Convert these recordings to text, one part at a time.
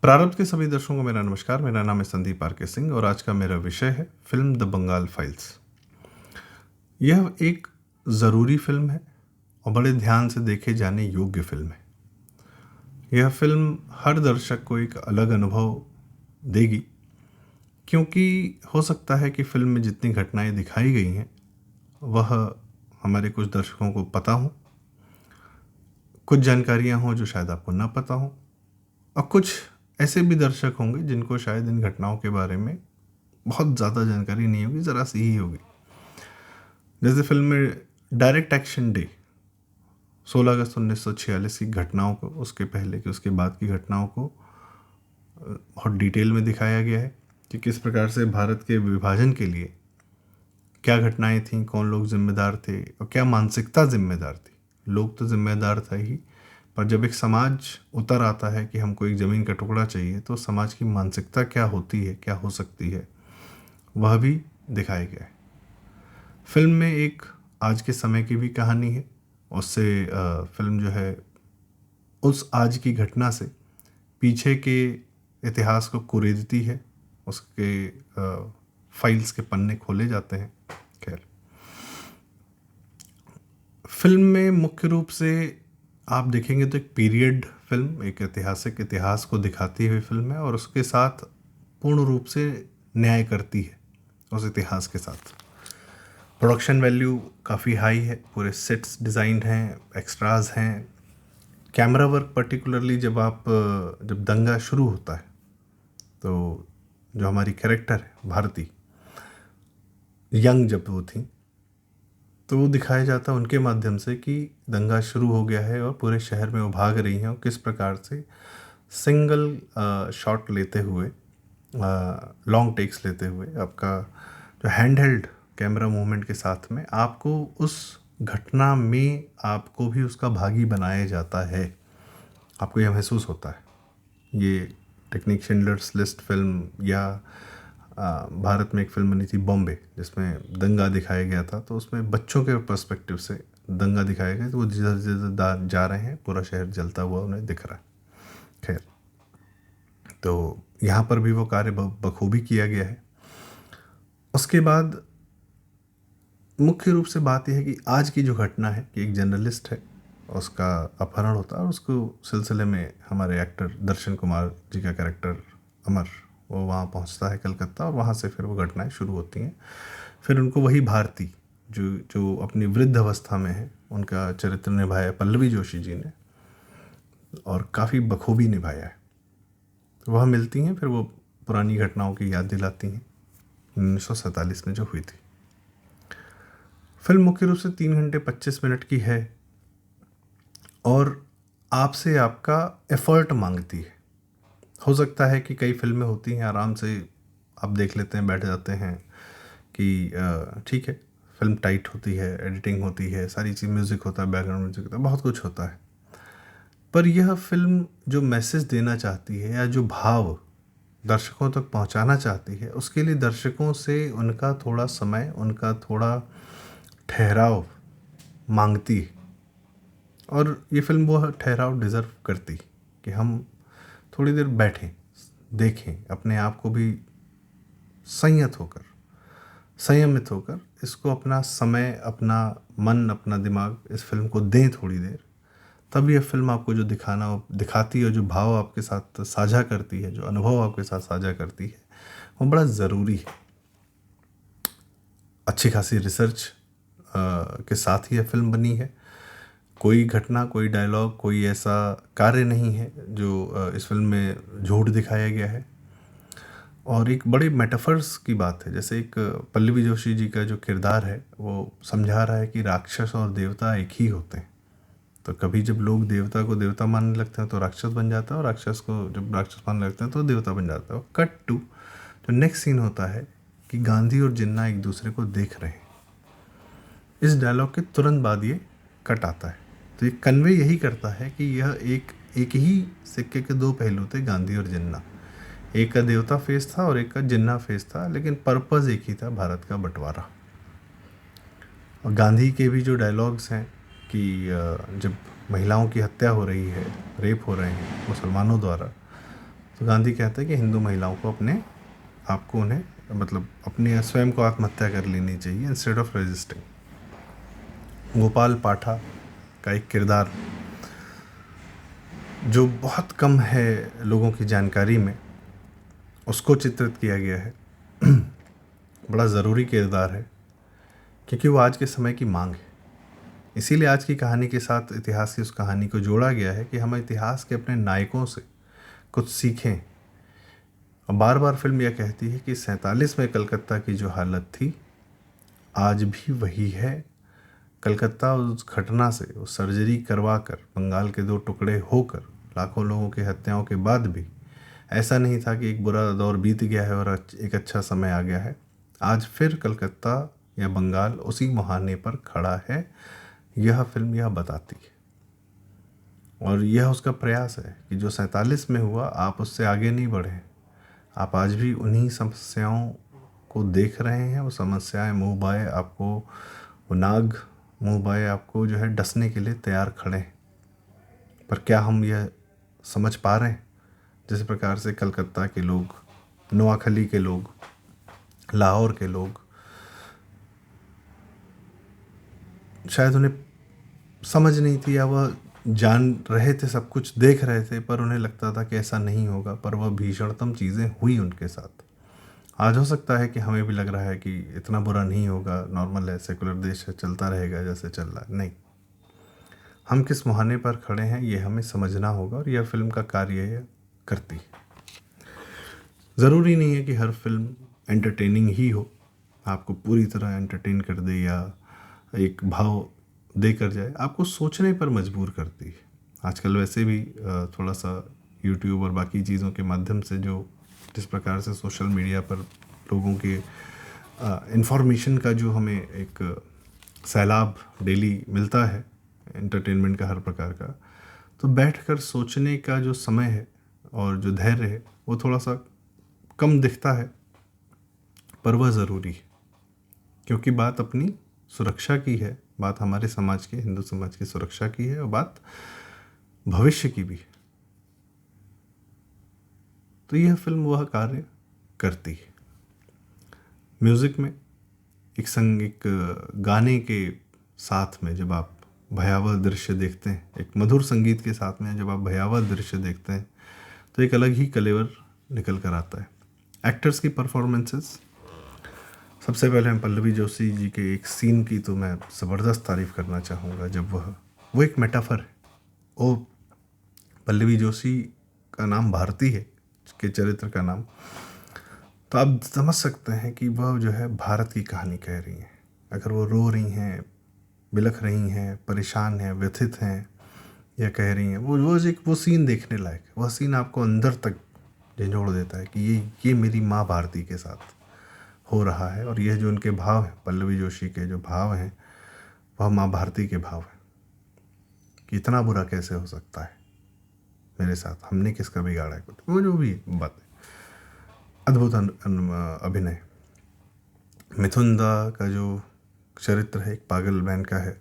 प्रारब्ध के सभी दर्शकों को मेरा नमस्कार। मेरा नाम है संदीप आर.के. सिंह और आज का मेरा विषय है फिल्म द बंगाल फाइल्स। यह एक ज़रूरी फिल्म है और बड़े ध्यान से देखे जाने योग्य फिल्म है। यह फिल्म हर दर्शक को एक अलग अनुभव देगी, क्योंकि हो सकता है कि फिल्म में जितनी घटनाएं दिखाई गई हैं वह हमारे कुछ दर्शकों को पता हो, कुछ जानकारियां हों जो शायद आपको ना पता हो, और कुछ ऐसे भी दर्शक होंगे जिनको शायद इन घटनाओं के बारे में बहुत ज़्यादा जानकारी नहीं होगी, ज़रा सी ही होगी। जैसे फिल्म में डायरेक्ट एक्शन डे 16 अगस्त 1946 की घटनाओं को, उसके पहले की उसके बाद की घटनाओं को बहुत डिटेल में दिखाया गया है कि किस प्रकार से भारत के विभाजन के लिए क्या घटनाएं थीं, कौन लोग जिम्मेदार थे और क्या मानसिकता जिम्मेदार थी। लोग तो जिम्मेदार था ही, पर जब एक समाज उतर आता है कि हमको एक ज़मीन का टुकड़ा चाहिए तो समाज की मानसिकता क्या होती है, क्या हो सकती है, वह भी दिखाया गया है। फिल्म में एक आज के समय की भी कहानी है। उससे फिल्म जो है उस आज की घटना से पीछे के इतिहास को कुरेदती है, उसके फाइल्स के पन्ने खोले जाते हैं। खैर, फिल्म में मुख्य रूप से आप देखेंगे तो एक पीरियड फिल्म, एक ऐतिहासिक इतिहास को दिखाती हुई फिल्म है और उसके साथ पूर्ण रूप से न्याय करती है उस इतिहास के साथ। प्रोडक्शन वैल्यू काफ़ी हाई है, पूरे सेट्स डिज़ाइंड हैं, एक्स्ट्राज हैं, कैमरा वर्क पर्टिकुलरली जब दंगा शुरू होता है तो जो हमारी कैरेक्टर है भारती, यंग जब वो थी, तो वो दिखाया जाता है उनके माध्यम से कि दंगा शुरू हो गया है और पूरे शहर में वो भाग रही हैं और किस प्रकार से सिंगल शॉट लेते हुए, लॉन्ग टेक्स लेते हुए, आपका जो हैंड हेल्ड कैमरा मूवमेंट के साथ में आपको उस घटना में आपको भी उसका भागी बनाया जाता है। आपको यह महसूस होता है। ये टेक्निक शिंडलर्स लिस्ट फिल्म या भारत में एक फिल्म बनी थी बॉम्बे जिसमें दंगा दिखाया गया था, तो उसमें बच्चों के पर्सपेक्टिव से दंगा दिखाया गया, तो वो जिधर जिधर जा रहे हैं पूरा शहर जलता हुआ उन्हें दिख रहा है। खैर, तो यहाँ पर भी वो कार्य बखूबी किया गया है। उसके बाद मुख्य रूप से बात यह है कि आज की जो घटना है कि एक जर्नलिस्ट है, उसका अपहरण होता है और उसको सिलसिले में हमारे एक्टर दर्शन कुमार जी का कैरेक्टर अमर, वो वहाँ पहुँचता है कलकत्ता और वहाँ से फिर वो घटनाएं शुरू होती हैं। फिर उनको वही भारती जो जो अपनी वृद्ध अवस्था में है, उनका चरित्र निभाया पल्लवी जोशी जी ने और काफ़ी बखूबी निभाया है। तो वह मिलती हैं, फिर वो पुरानी घटनाओं की याद दिलाती हैं 1947 में जो हुई थी। फिल्म मुख्य रूप से 3 घंटे 25 मिनट की है और आपसे आपका एफर्ट मांगती है। हो सकता है कि कई फिल्में होती हैं आराम से आप देख लेते हैं, बैठ जाते हैं कि ठीक है, फिल्म टाइट होती है, एडिटिंग होती है, सारी चीज़, म्यूज़िक होता है, बैकग्राउंड म्यूज़िक होता है, बहुत कुछ होता है। पर यह फिल्म जो मैसेज देना चाहती है या जो भाव दर्शकों तक पहुंचाना चाहती है, उसके लिए दर्शकों से उनका थोड़ा समय, उनका थोड़ा ठहराव मांगती है और ये फिल्म वो ठहराव डिज़र्व करती कि हम थोड़ी देर बैठें, देखें, अपने आप को भी संयमित होकर इसको अपना समय, अपना मन, अपना दिमाग इस फिल्म को दें थोड़ी देर। तब यह फिल्म आपको जो दिखाती है, जो भाव आपके साथ साझा करती है, जो अनुभव आपके साथ साझा करती है, वो बड़ा ज़रूरी है। अच्छी खासी रिसर्च के साथ ही यह फिल्म बनी है। कोई घटना, कोई डायलॉग, कोई ऐसा कार्य नहीं है जो इस फिल्म में झूठ दिखाया गया है। और एक बड़े मेटाफर्स की बात है, जैसे एक पल्लवी जोशी जी का जो किरदार है वो समझा रहा है कि राक्षस और देवता एक ही होते हैं। तो कभी जब लोग देवता को देवता मानने लगते हैं तो राक्षस बन जाता है, और राक्षस को जब राक्षस मानने लगते हैं तो देवता बन जाता है। कट टू जो नेक्स्ट सीन होता है कि गांधी और जिन्ना एक दूसरे को देख रहे हैं। इस डायलॉग के तुरंत बाद ये कट आता है। तो ये कन्वे यही करता है कि यह एक ही सिक्के के दो पहलू थे, गांधी और जिन्ना। एक का देवता फेस था और एक का जिन्ना फेस था, लेकिन पर्पज़ एक ही था, भारत का बंटवारा। और गांधी के भी जो डायलॉग्स हैं कि जब महिलाओं की हत्या हो रही है, रेप हो रहे हैं मुसलमानों द्वारा, तो गांधी कहता है कि हिंदू महिलाओं को अपने आप को उन्हें मतलब अपने स्वयं को आत्महत्या कर लेनी चाहिए इंस्टेड ऑफ रेजिस्टिंग। गोपाल पाठा का एक किरदार जो बहुत कम है लोगों की जानकारी में, उसको चित्रित किया गया है। बड़ा ज़रूरी किरदार है क्योंकि वो आज के समय की मांग है। इसीलिए आज की कहानी के साथ इतिहास की उस कहानी को जोड़ा गया है कि हम इतिहास के अपने नायकों से कुछ सीखें। और बार बार फिल्म यह कहती है कि 47 में कलकत्ता की जो हालत थी आज भी वही है। कलकत्ता उस घटना से, उस सर्जरी करवा कर, बंगाल के दो टुकड़े होकर, लाखों लोगों की हत्याओं के बाद भी ऐसा नहीं था कि एक बुरा दौर बीत गया है और एक अच्छा समय आ गया है। आज फिर कलकत्ता या बंगाल उसी मुहाने पर खड़ा है। यह फिल्म यह बताती है और यह उसका प्रयास है कि जो 47 में हुआ आप उससे आगे नहीं बढ़े। आप आज भी उन्हीं समस्याओं को देख रहे हैं। वो समस्याएं मुँह बाए आपको, वो नाग मुँह बाए आपको जो है डसने के लिए तैयार खड़े हैं। पर क्या हम यह समझ पा रहे हैं? जिस प्रकार से कलकत्ता के लोग, नोआखली के लोग, लाहौर के लोग, शायद उन्हें समझ नहीं थी या वह जान रहे थे, सब कुछ देख रहे थे, पर उन्हें लगता था कि ऐसा नहीं होगा, पर वह भीषणतम चीज़ें हुई उनके साथ। आज हो सकता है कि हमें भी लग रहा है कि इतना बुरा नहीं होगा, नॉर्मल है, सेकुलर देश है, चलता रहेगा जैसे चल रहा है। नहीं, हम किस मुहाने पर खड़े हैं ये हमें समझना होगा और यह फिल्म का कार्य यह करती है। ज़रूरी नहीं है कि हर फिल्म एंटरटेनिंग ही हो, आपको पूरी तरह एंटरटेन कर दे या एक भाव दे कर जाए, आपको सोचने पर मजबूर करती है। आजकल वैसे भी थोड़ा सा यूट्यूब और बाकी चीज़ों के माध्यम से जो जिस प्रकार से सोशल मीडिया पर लोगों के इंफॉर्मेशन का जो हमें एक सैलाब डेली मिलता है, एंटरटेनमेंट का हर प्रकार का, तो बैठकर सोचने का जो समय है और जो धैर्य है वो थोड़ा सा कम दिखता है, पर वह ज़रूरी है क्योंकि बात अपनी सुरक्षा की है, बात हमारे समाज की, हिंदू समाज की सुरक्षा की है और बात भविष्य की भी है। तो यह फिल्म वह कार्य करती है। म्यूज़िक में एक गाने के साथ में जब आप भयावह दृश्य देखते हैं, एक मधुर संगीत के साथ में जब आप भयावह दृश्य देखते हैं, तो एक अलग ही कलेवर निकल कर आता है। एक्टर्स की परफॉर्मेंसेस, सबसे पहले हम पल्लवी जोशी जी के एक सीन की तो मैं ज़बरदस्त तारीफ़ करना चाहूँगा। जब वो एक मेटाफर है। वो पल्लवी जोशी का नाम भारती है, उसके चरित्र का नाम, तो आप समझ सकते हैं कि वह जो है भारत की कहानी कह रही हैं। अगर वो रो रही हैं, बिलख रही हैं, परेशान हैं, व्यथित हैं या कह रही हैं, वो सीन देखने लायक है। वह सीन आपको अंदर तक झंझोड़ देता है कि ये मेरी माँ भारती के साथ हो रहा है। और यह जो उनके भाव हैं, पल्लवी जोशी के जो भाव हैं, वह माँ भारती के भाव हैं कि इतना बुरा कैसे हो सकता है मेरे साथ, हमने किसका बिगाड़ा है कुछ, वो जो भी बात है। अद्भुत अभिनय। मिथुन दा का जो चरित्र है एक पागल बहन का है।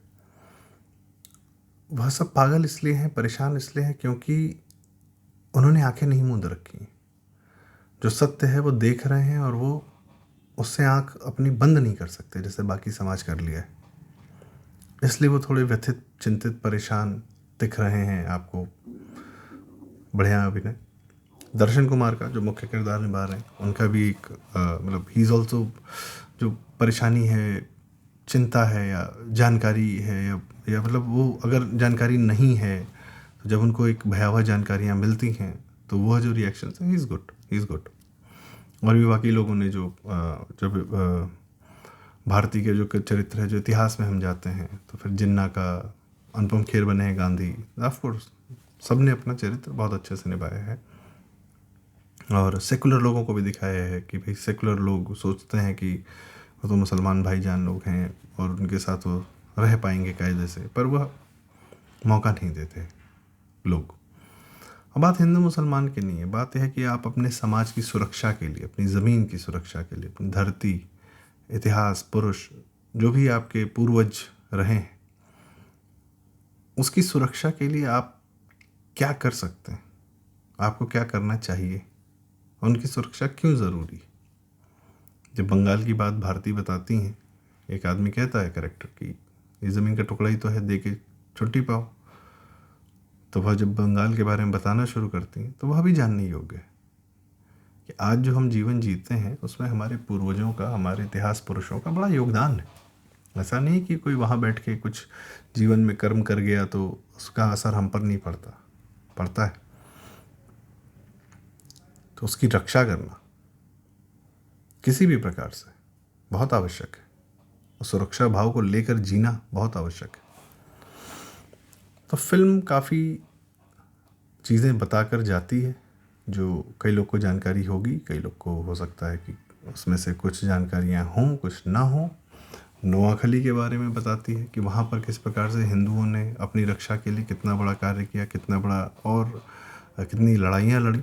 वह सब पागल इसलिए हैं, परेशान इसलिए हैं क्योंकि उन्होंने आंखें नहीं मूंद रखी। जो सत्य है वो देख रहे हैं और वो उससे आंख अपनी बंद नहीं कर सकते जैसे बाकी समाज कर लिया है। इसलिए वो थोड़े व्यथित, चिंतित, परेशान दिख रहे हैं आपको। बढ़िया अभिनय। दर्शन कुमार का जो मुख्य किरदार निभा रहे हैं, उनका भी एक मतलब ही इज़ ऑल्सो, जो परेशानी है, चिंता है या जानकारी है या मतलब वो अगर जानकारी नहीं है तो जब उनको एक भयावह जानकारियाँ मिलती हैं तो वह जो रिएक्शन है, he is good, he is good. और भी बाकी लोगों ने जो जब भारती के जो चरित्र है, जो इतिहास में हम जाते हैं, तो फिर जिन्ना का, अनुपम खेर बने हैं गांधी, ऑफ कोर्स सब ने अपना चरित्र बहुत अच्छे से निभाया है। और सेकुलर लोगों को भी दिखाया है कि भाई सेकुलर लोग सोचते हैं कि वो तो मुसलमान भाईजान लोग हैं और उनके साथ वो रह पाएंगे कायदे से, पर वह मौका नहीं देते लोग। अब बात हिंदू मुसलमान की नहीं है, बात यह है कि आप अपने समाज की सुरक्षा के लिए, अपनी ज़मीन की सुरक्षा के लिए, अपनी धरती, इतिहास, पुरुष, जो भी आपके पूर्वज रहे हैं, उसकी सुरक्षा के लिए आप क्या कर सकते हैं। आपको क्या करना चाहिए, उनकी सुरक्षा क्यों ज़रूरी है। जब बंगाल की बात भारती बताती हैं, एक आदमी कहता है कैरेक्टर की ये ज़मीन का टुकड़ा ही तो है, दे के छुट्टी पाओ। तो वह जब बंगाल के बारे में बताना शुरू करती हैं तो वह भी जानने योग्य है कि आज जो हम जीवन जीते हैं उसमें हमारे पूर्वजों का, हमारे इतिहास पुरुषों का बड़ा योगदान है। ऐसा नहीं कि कोई वहाँ बैठ के कुछ जीवन में कर्म कर गया तो उसका असर हम पर नहीं पड़ता, पड़ता है। तो उसकी रक्षा करना किसी भी प्रकार से बहुत आवश्यक है, और सुरक्षा भाव को लेकर जीना बहुत आवश्यक है। तो फिल्म काफ़ी चीज़ें बताकर जाती है जो कई लोग को जानकारी होगी, कई लोग को हो सकता है कि उसमें से कुछ जानकारियाँ हों, कुछ ना हों। नोआखली के बारे में बताती है कि वहाँ पर किस प्रकार से हिंदुओं ने अपनी रक्षा के लिए कितना बड़ा कार्य किया, कितना बड़ा और कितनी लड़ाइयाँ लड़ी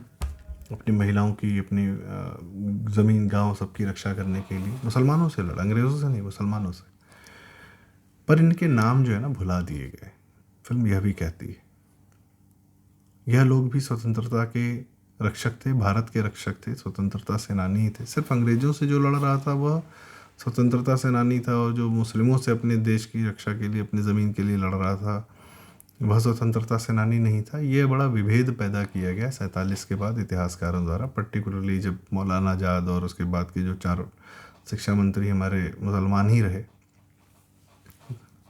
अपनी महिलाओं की, अपनी ज़मीन गांव सबकी रक्षा करने के लिए। मुसलमानों से लड़ा, अंग्रेज़ों से नहीं, मुसलमानों से। पर इनके नाम जो है ना भुला दिए गए। फिल्म यह भी कहती है यह लोग भी स्वतंत्रता के रक्षक थे, भारत के रक्षक थे, स्वतंत्रता सेनानी थे। सिर्फ अंग्रेज़ों से जो लड़ रहा था वह स्वतंत्रता सेनानी था, और जो मुस्लिमों से अपने देश की रक्षा के लिए, अपनी ज़मीन के लिए लड़ रहा था, वह स्वतंत्रता सेनानी नहीं था। ये बड़ा विभेद पैदा किया गया 47 के बाद इतिहासकारों द्वारा, पर्टिकुलरली जब मौलाना आज़ाद और उसके बाद के जो 4 शिक्षा मंत्री हमारे मुसलमान ही रहे,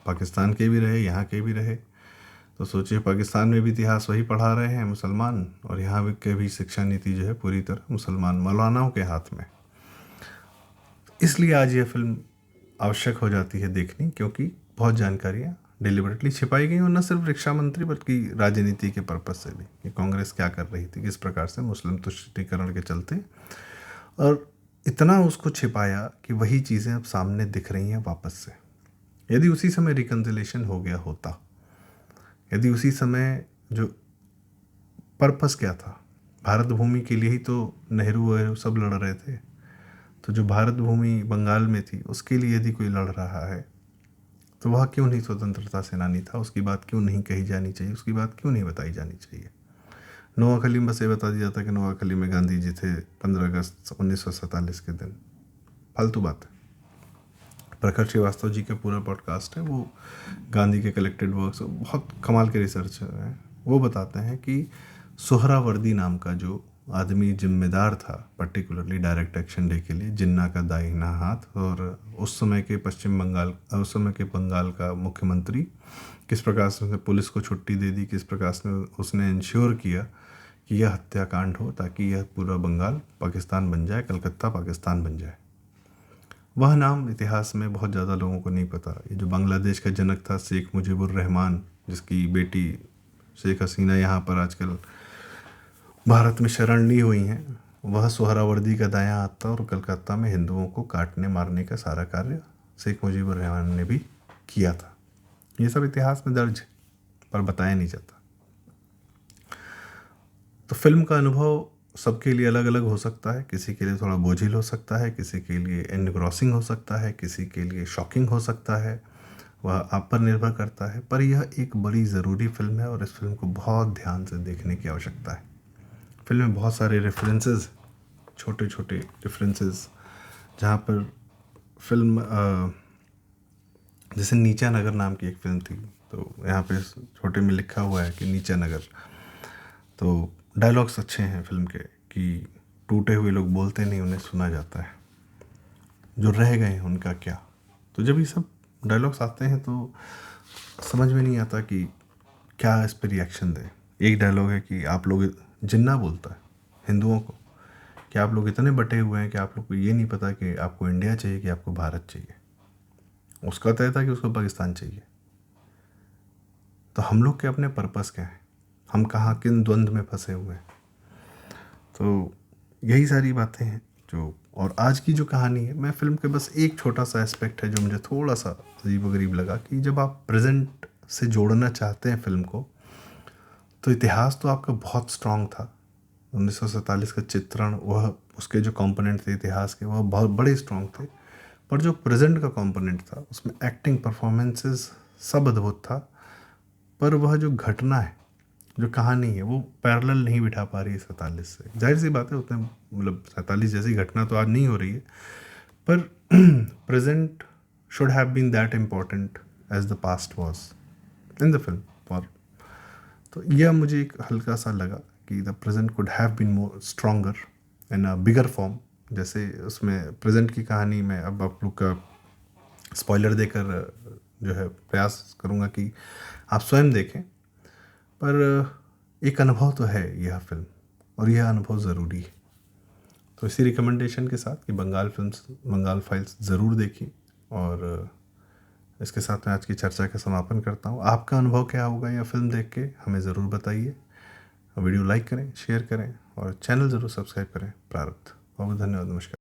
पाकिस्तान के भी रहे, यहाँ के भी रहे। तो सोचिए पाकिस्तान में भी इतिहास वही पढ़ा रहे हैं मुसलमान, और यहाँ के भी शिक्षा नीति जो है पूरी तरह मुसलमान मौलानाओं के हाथ में। इसलिए आज ये फिल्म आवश्यक हो जाती है देखनी, क्योंकि बहुत जानकारियाँ डिलिबरेटली छिपाई गई, और न सिर्फ शिक्षा मंत्री बल्कि राजनीति के पर्पज से भी, कि कांग्रेस क्या कर रही थी, किस प्रकार से मुस्लिम तुष्टीकरण के चलते, और इतना उसको छिपाया कि वही चीज़ें अब सामने दिख रही हैं वापस से। यदि उसी समय रिकन्सिलेशन हो गया होता, यदि उसी समय जो पर्पस क्या था, भारत भूमि के लिए ही तो नेहरू वहरू सब लड़ रहे थे, तो जो भारत भूमि बंगाल में थी उसके लिए यदि कोई लड़ रहा है तो वह क्यों नहीं स्वतंत्रता सेनानी था, उसकी बात क्यों नहीं कही जानी चाहिए, उसकी बात क्यों नहीं बताई जानी चाहिए। नोआखली में बस ये बता दिया जाता कि नोआखली में गांधी जी थे 15 अगस्त 1947 के दिन। फालतू बात है। प्रखर श्रीवास्तव जी का पूरा पॉडकास्ट है, वो गांधी के कलेक्टेड वर्क्स, बहुत कमाल के रिसर्चर हैं। वो बताते हैं कि सोहरावर्दी नाम का जो आदमी जिम्मेदार था पर्टिकुलरली डायरेक्ट एक्शन डे के लिए, जिन्ना का दाहिना हाथ, और उस समय के उस समय के बंगाल का मुख्यमंत्री, किस प्रकार से उसने पुलिस को छुट्टी दे दी, किस प्रकार से उसने इंश्योर किया कि यह हत्याकांड हो ताकि यह पूरा बंगाल पाकिस्तान बन जाए, कलकत्ता पाकिस्तान बन जाए। वह नाम इतिहास में बहुत ज़्यादा लोगों को नहीं पता। ये जो बांग्लादेश का जनक था शेख मुजीबुर रहमान, जिसकी बेटी शेख हसीना यहाँ पर आजकल भारत में शरण ली हुई हैं, वह सोहरावर्दी का दायां हाथ था, और कलकत्ता में हिंदुओं को काटने मारने का सारा कार्य शेख मुजीबुर रहमान ने भी किया था। ये सब इतिहास में दर्ज है पर बताया नहीं जाता। तो फिल्म का अनुभव सबके लिए अलग अलग हो सकता है। किसी के लिए थोड़ा बोझिल हो सकता है, किसी के लिए एनग्रॉसिंग हो सकता है, किसी के लिए शॉकिंग हो सकता है, वह आप पर निर्भर करता है। पर यह एक बड़ी ज़रूरी फिल्म है, और इस फिल्म को बहुत ध्यान से देखने की आवश्यकता है। फिल्म में बहुत सारे रेफरेंसेस, छोटे छोटे रेफरेंसेस, जहाँ पर फिल्म जैसे नीचा नगर नाम की एक फिल्म थी, तो यहाँ पे छोटे में लिखा हुआ है कि नीचा नगर। तो डायलॉग्स अच्छे हैं फिल्म के कि टूटे हुए लोग बोलते नहीं, उन्हें सुना जाता है, जो रह गए हैं उनका क्या। तो जब ये सब डायलॉग्स आते हैं तो समझ में नहीं आता कि क्या इस पर रिएक्शन दें। एक डायलॉग है कि आप लोग, जिन्ना बोलता है हिंदुओं को, कि आप लोग इतने बटे हुए हैं कि आप लोग को ये नहीं पता कि आपको इंडिया चाहिए कि आपको भारत चाहिए। उसका तय था कि उसको पाकिस्तान चाहिए। तो हम लोग के अपने पर्पस क्या है, हम कहाँ किन द्वंद्व में फंसे हुए हैं। तो यही सारी बातें हैं जो, और आज की जो कहानी है, मैं फिल्म के बस एक छोटा सा एस्पेक्ट है जो मुझे थोड़ा सा अजीबोगरीब लगा, कि जब आप प्रेजेंट से जोड़ना चाहते हैं फिल्म को, तो इतिहास तो आपका बहुत स्ट्रांग था। 1947 का चित्रण, वह उसके जो कंपोनेंट थे इतिहास के, वह बहुत बड़े स्ट्रांग थे। पर जो प्रेजेंट का कंपोनेंट था उसमें एक्टिंग, परफॉर्मेंसेस सब अद्भुत था। पर वह जो घटना है जो कहानी है वो पैरेलल नहीं बिठा पा रही है 47 से। जाहिर सी बात है, उतने मतलब 47 जैसी घटना तो आज नहीं हो रही है, पर present should have been that important as the past was in the film. और तो यह मुझे एक हल्का सा लगा कि the present could have been more stronger in a bigger form. जैसे उसमें प्रेजेंट की कहानी में अब आप लोग का स्पॉइलर देकर जो है प्रयास करूँगा कि आप स्वयं देखें, पर एक अनुभव तो है यह फिल्म, और यह अनुभव ज़रूरी है। तो इसी रिकमेंडेशन के साथ कि बंगाल फाइल्स ज़रूर देखिए, और इसके साथ मैं आज की चर्चा का समापन करता हूँ। आपका अनुभव क्या होगा यह फिल्म देख के, हमें ज़रूर बताइए। वीडियो लाइक करें, शेयर करें और चैनल ज़रूर सब्सक्राइब करें। प्रारब्ध। बहुत बहुत धन्यवाद। नमस्कार।